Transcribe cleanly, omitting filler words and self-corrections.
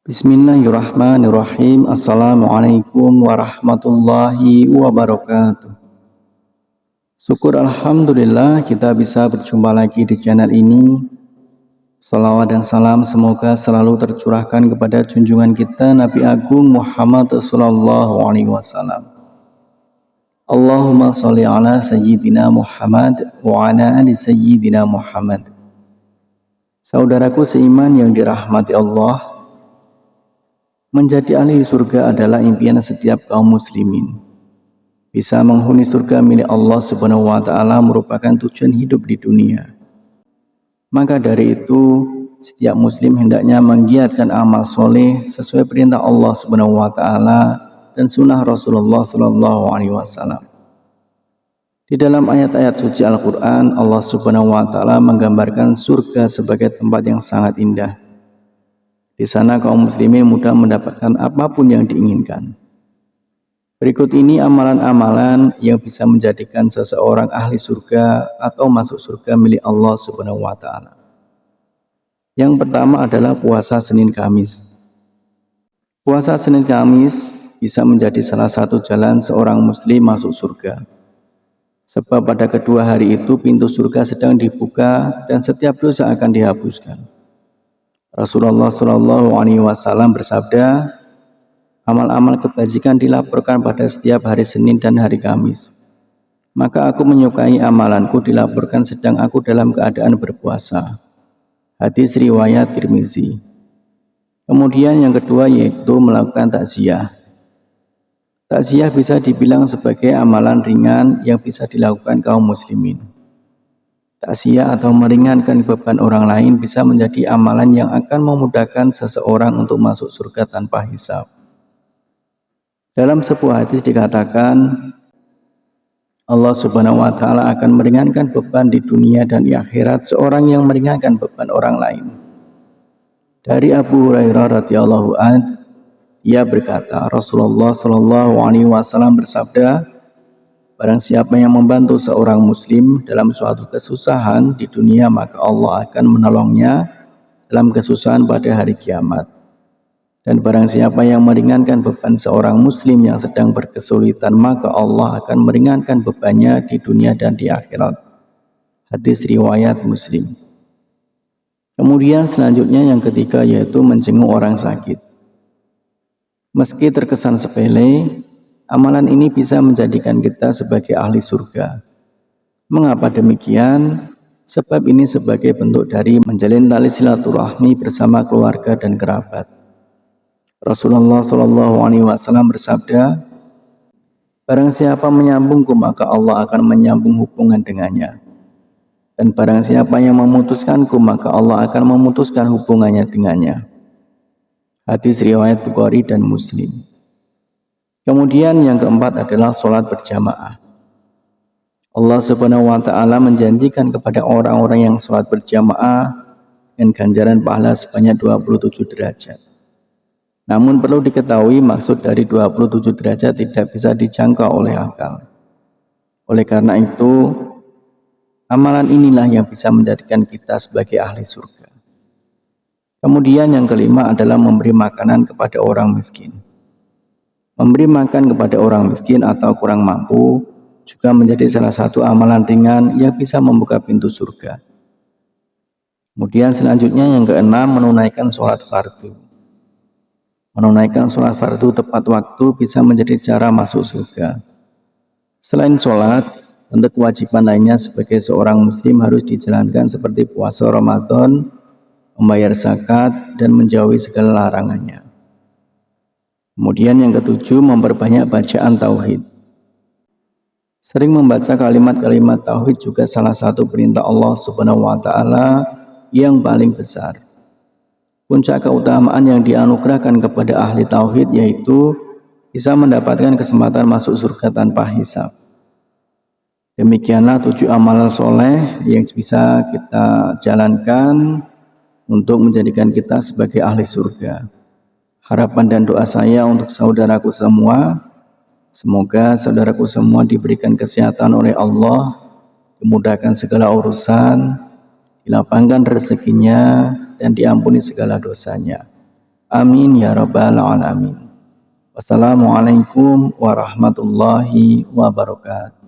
Bismillahirrahmanirrahim. Assalamualaikum warahmatullahi wabarakatuh. Syukur Alhamdulillah kita bisa berjumpa lagi di channel ini. Salawat dan salam semoga selalu tercurahkan kepada junjungan kita Nabi Agung Muhammad sallallahu alaihi wasallam. Allahumma sholli ala sayyidina Muhammad wa ala ali sayyidina Muhammad. Saudaraku seiman yang dirahmati Allah, menjadi ahli surga adalah impian setiap kaum muslimin. Bisa menghuni surga milik Allah Subhanahu wa taala merupakan tujuan hidup di dunia. Maka dari itu, setiap muslim hendaknya menggiatkan amal soleh sesuai perintah Allah Subhanahu wa taala dan sunnah Rasulullah sallallahu alaihi wasallam. Di dalam ayat-ayat suci Al-Qur'an, Allah Subhanahu wa taala menggambarkan surga sebagai tempat yang sangat indah. Di sana kaum muslimin mudah mendapatkan apapun yang diinginkan. Berikut ini amalan-amalan yang bisa menjadikan seseorang ahli surga atau masuk surga milik Allah Subhanahu wa taala. Yang pertama adalah puasa Senin Kamis. Puasa Senin Kamis bisa menjadi salah satu jalan seorang muslim masuk surga. Sebab pada kedua hari itu pintu surga sedang dibuka dan setiap dosa akan dihapuskan. Rasulullah Shallallahu Alaihi Wasallam bersabda, amal-amal kebajikan dilaporkan pada setiap hari Senin dan hari Kamis. Maka aku menyukai amalanku dilaporkan sedang aku dalam keadaan berpuasa. Hadis riwayat Tirmizi. Kemudian yang kedua yaitu melakukan takziah. Takziah bisa dibilang sebagai amalan ringan yang bisa dilakukan kaum muslimin. Takziah atau meringankan beban orang lain bisa menjadi amalan yang akan memudahkan seseorang untuk masuk surga tanpa hisab. Dalam sebuah hadis dikatakan, Allah Subhanahu wa taala akan meringankan beban di dunia dan di akhirat seorang yang meringankan beban orang lain. Dari Abu Hurairah radhiyallahu anhu, ia berkata, Rasulullah sallallahu alaihi wasallam bersabda, barang siapa yang membantu seorang muslim dalam suatu kesusahan di dunia, maka Allah akan menolongnya dalam kesusahan pada hari kiamat. Dan barang siapa yang meringankan beban seorang muslim yang sedang berkesulitan, maka Allah akan meringankan bebannya di dunia dan di akhirat. Hadis riwayat Muslim. Kemudian selanjutnya yang ketiga yaitu menjenguk orang sakit. Meski terkesan sepele, amalan ini bisa menjadikan kita sebagai ahli surga. Mengapa demikian? Sebab ini sebagai bentuk dari menjalin tali silaturahmi bersama keluarga dan kerabat. Rasulullah Shallallahu Alaihi Wasallam bersabda, barang siapa menyambungku maka Allah akan menyambung hubungan dengannya. Dan barang siapa yang memutuskanku maka Allah akan memutuskan hubungannya dengannya. Hadis riwayat Bukhari dan Muslim. Kemudian yang keempat adalah sholat berjamaah. Allah Subhanahu wa taala menjanjikan kepada orang-orang yang sholat berjamaah dengan ganjaran pahala sebanyak 27 derajat. Namun perlu diketahui maksud dari 27 derajat tidak bisa dijangkau oleh akal. Oleh karena itu, amalan inilah yang bisa menjadikan kita sebagai ahli surga. Kemudian yang kelima adalah memberi makanan kepada orang miskin. Memberi makan kepada orang miskin atau kurang mampu juga menjadi salah satu amalan ringan yang bisa membuka pintu surga. Kemudian selanjutnya yang keenam, menunaikan sholat fardu. Menunaikan sholat fardu tepat waktu bisa menjadi cara masuk surga. Selain sholat, bentuk kewajiban lainnya sebagai seorang muslim harus dijalankan seperti puasa Ramadan, membayar zakat, dan menjauhi segala larangannya. Kemudian yang ketujuh, memperbanyak bacaan tauhid. Sering membaca kalimat-kalimat tauhid juga salah satu perintah Allah Subhanahu wa taala yang paling besar. Puncak keutamaan yang dianugerahkan kepada ahli tauhid yaitu bisa mendapatkan kesempatan masuk surga tanpa hisab. Demikianlah 7 amalan soleh yang bisa kita jalankan untuk menjadikan kita sebagai ahli surga. Harapan dan doa saya untuk saudaraku semua, semoga saudaraku semua diberikan kesehatan oleh Allah, dimudahkan segala urusan, dilapangkan rezekinya, dan diampuni segala dosanya. Amin ya rabbal alamin. Wassalamualaikum warahmatullahi wabarakatuh.